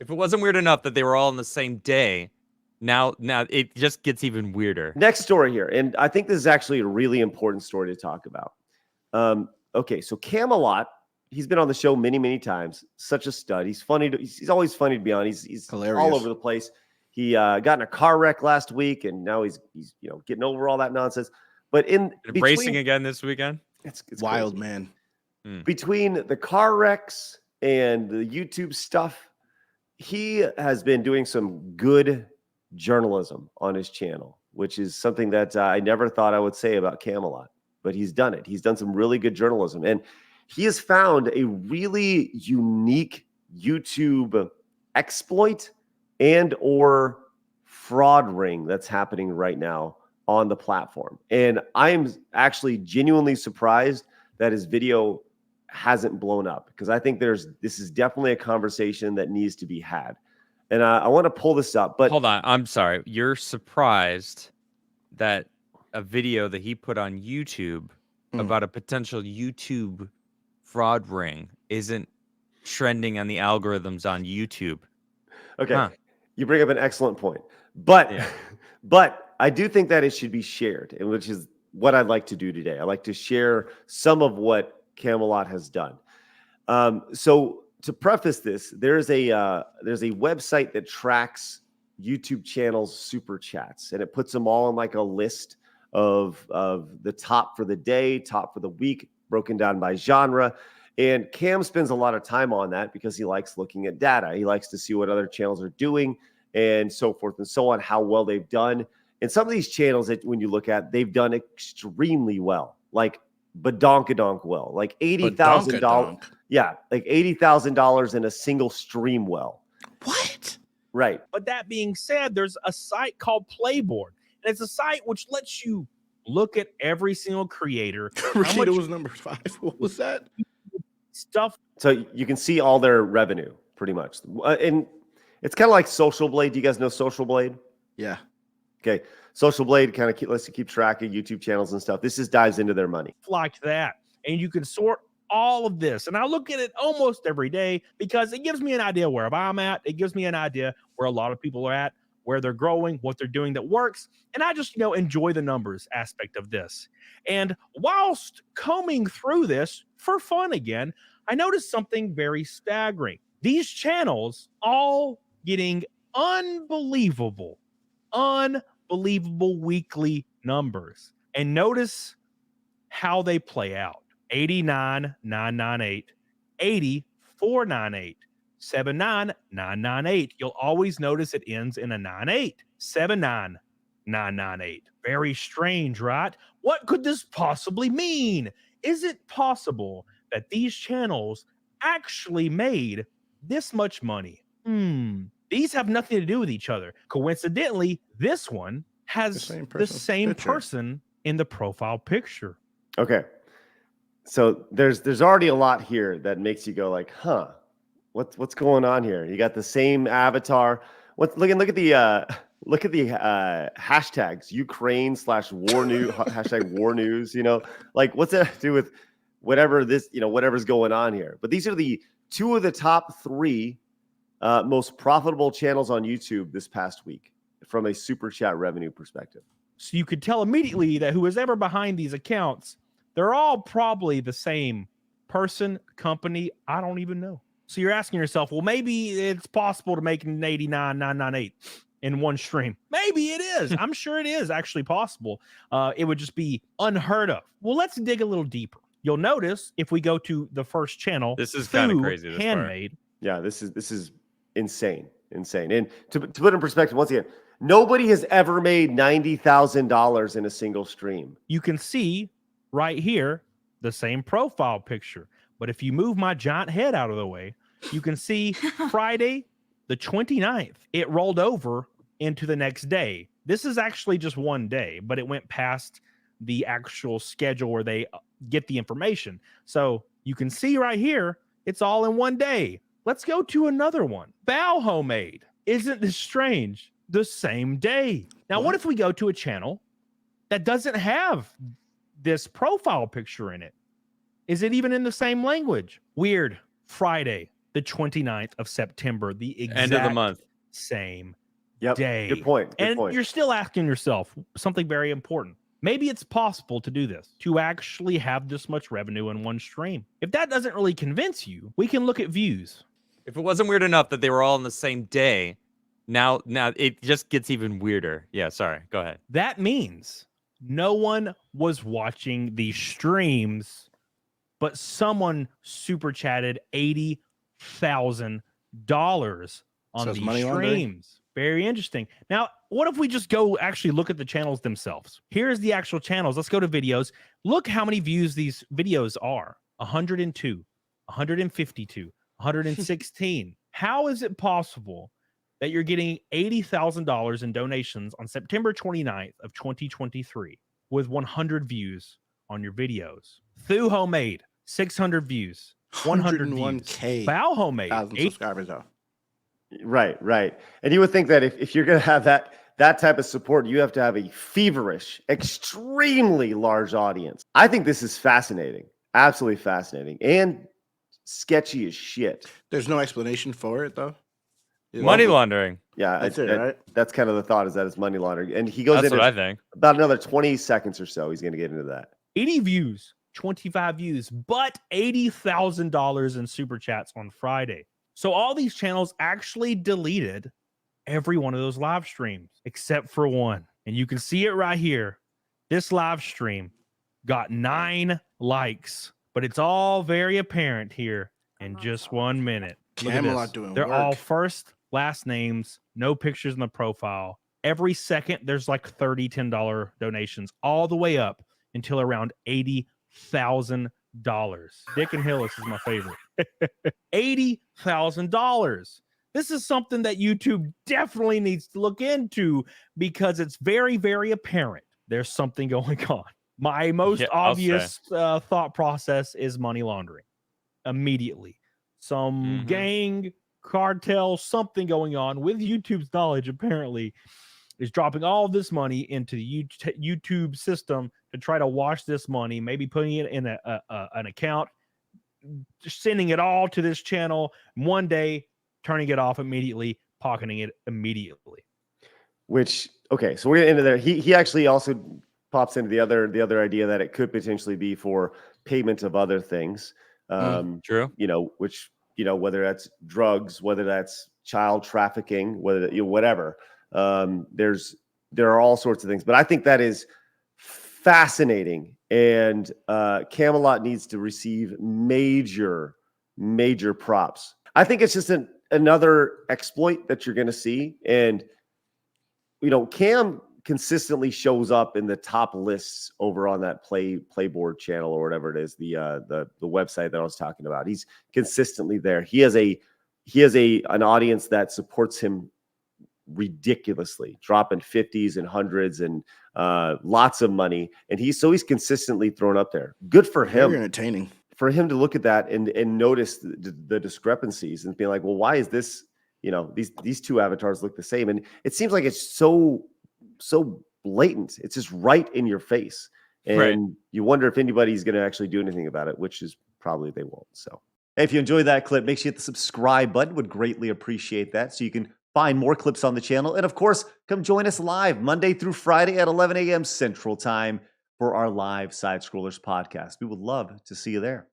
If it wasn't weird enough that they were all on the same day, now it just gets even weirder. Next story here, and I think this is actually a really important story to talk about. Okay, so Camelot, he's been on the show many, many times. Such a stud. He's funny. He's always funny to be on. He's hilarious. All over the place. He got in a car wreck last week, and now he's getting over all that nonsense. But racing again this weekend. It's wild, crazy. Man. Between the car wrecks and the YouTube stuff, he has been doing some good journalism on his channel, which is something that I never thought I would say about Camelot, but he's done it. He's done some really good journalism, and he has found a really unique YouTube exploit and or fraud ring that's happening right now on the platform. And I'm actually genuinely surprised that his video hasn't blown up, because I think this is definitely a conversation that needs to be had. And I want to pull this up, but hold on. I'm sorry. You're surprised that a video that he put on YouTube about a potential YouTube fraud ring isn't trending on the algorithms on YouTube. Okay. You bring up an excellent point, but but I do think that it should be shared, and which is what I'd like to do today. I like to share some of what Camelot has done. So to preface this, there's a website that tracks YouTube channels' super chats, and it puts them all on like a list of the top for the day, top for the week, broken down by genre. And Cam spends a lot of time on that because he likes looking at data. He likes to see what other channels are doing and so forth and so on, how well they've done. And some of these channels that when you look at, they've done extremely well, like badonkadonk well, like $80,000. Yeah, like $80,000 in a single stream well. What? Right. But that being said, there's a site called Playboard, and it's a site which lets you look at every single creator. Rashida was number 5. What was that? Stuff. So you can see all their revenue pretty much. And it's kind of like Social Blade. Do you guys know Social Blade? Yeah. Okay. Social Blade kind of lets you keep track of YouTube channels and stuff. This just dives into their money. Like that. And you can sort all of this. And I look at it almost every day because it gives me an idea where I'm at. It gives me an idea where a lot of people are at, where they're growing, what they're doing that works. And I just, enjoy the numbers aspect of this. And whilst combing through this for fun again, I noticed something very staggering. These channels all getting unbelievable weekly numbers. And notice how they play out. 89,998, 80,498, 79,998. You'll always notice it ends in a 98. 79,998. Very strange, right? What could this possibly mean? Is it possible that these channels actually made this much money? These have nothing to do with each other. Coincidentally, this one has the same person in the profile picture. Okay. So there's already a lot here that makes you go like, huh, what's going on here? You got the same avatar. Look at the hashtags, Ukraine/war news, hashtag war news, like what's that to do with whatever's going on here? But these are the two of the top 3 most profitable channels on YouTube this past week from a super chat revenue perspective. So you could tell immediately that who is ever behind these accounts, they're all probably the same person, company. I don't even know. So you're asking yourself, well, maybe it's possible to make an 89,998 in one stream. Maybe it is. I'm sure it is actually possible. It would just be unheard of. Well, let's dig a little deeper. You'll notice if we go to the first channel, this is kind of crazy. Handmade. Yeah, this is insane. And to put in perspective, once again, nobody has ever made $90,000 in a single stream. You can see right here the same profile picture. But if you move my giant head out of the way, you can see Friday, the 29th, it rolled over into the next day. This is actually just one day, but it went past the actual schedule where they get the information. So you can see right here, it's all in one day. Let's go to another one. Bow Homemade. Isn't this strange? The same day. Now, what if we go to a channel that doesn't have this profile picture in it? Is it even in the same language? Weird. Friday, the 29th of September, the exact End of the month. same Yep. day. Good point. Good and point. you're still asking yourself something very important. Maybe it's possible to do this, to actually have this much revenue in one stream. If that doesn't really convince you, we can look at views. If it wasn't weird enough that they were all on the same day, now it just gets even weirder. Yeah, sorry. Go ahead. That means no one was watching these streams, but someone super chatted $80,000 on So it's these money laundering? streams. Very interesting. Now, what if we just go actually look at the channels themselves? Here's the actual channels. Let's go to videos. Look how many views these videos are. 102, 152, 116. How is it possible that you're getting $80,000 in donations on September 29th of 2023 with 100 views on your videos? Thu Homemade, 600 views, 100 views. 101K Bao Homemade, 1,000 subscribers though. Right, right. And you would think that if you're going to have that type of support, you have to have a feverish, extremely large audience. I think this is fascinating, absolutely fascinating, and sketchy as shit. There's no explanation for it though. Money laundering. Yeah, That's it, right? That's kind of the thought, is that it's money laundering. And he goes That's into what I think. about another 20 seconds or so. He's going to get into that. 80 views, 25 views, but $80,000 in super chats on Friday. So all these channels actually deleted every one of those live streams except for one. And you can see it right here. This live stream got 9 likes, but it's all very apparent here in just 1 minute. Look at Camelot this. doing They're work. all first, last names, no pictures in the profile. Every second, there's like $30, $10 donations all the way up until around $80,000. Dick and Hillis is my favorite. $80,000. This is something that YouTube definitely needs to look into because it's very, very apparent there's something going on. My most obvious thought process is money laundering. Immediately. Some gang, cartel, something going on with YouTube's knowledge, apparently, is dropping all of this money into the YouTube system to try to wash this money, maybe putting it in an account, sending it all to this channel one day, turning it off immediately, pocketing it immediately. Which, okay, so we're gonna into there. He actually also pops into the other idea that it could potentially be for payment of other things. True. You know, which, you know, whether that's drugs, whether that's child trafficking, whether, you know, whatever. There are all sorts of things, but I think that is fascinating, and Camelot needs to receive major props. I think it's just another exploit that you're going to see, and you know, Cam consistently shows up in the top lists over on that Playboard channel or whatever it is, the website that I was talking about. He's consistently there. He has an audience that supports him ridiculously, dropping 50s and 100s and lots of money, and he's consistently thrown up there. Good for him. Very entertaining. For him to look at that and notice the discrepancies and be like, well, why is this, you know, these two avatars look the same? And it seems like it's so blatant. It's just right in your face, and you wonder if anybody's going to actually do anything about it, which is probably they won't. So if you enjoyed that clip, make sure you hit the subscribe button. Would greatly appreciate that, so you can find more clips on the channel. And of course, come join us live Monday through Friday at 11 a.m. Central Time for our live Side Scrollers podcast. We would love to see you there.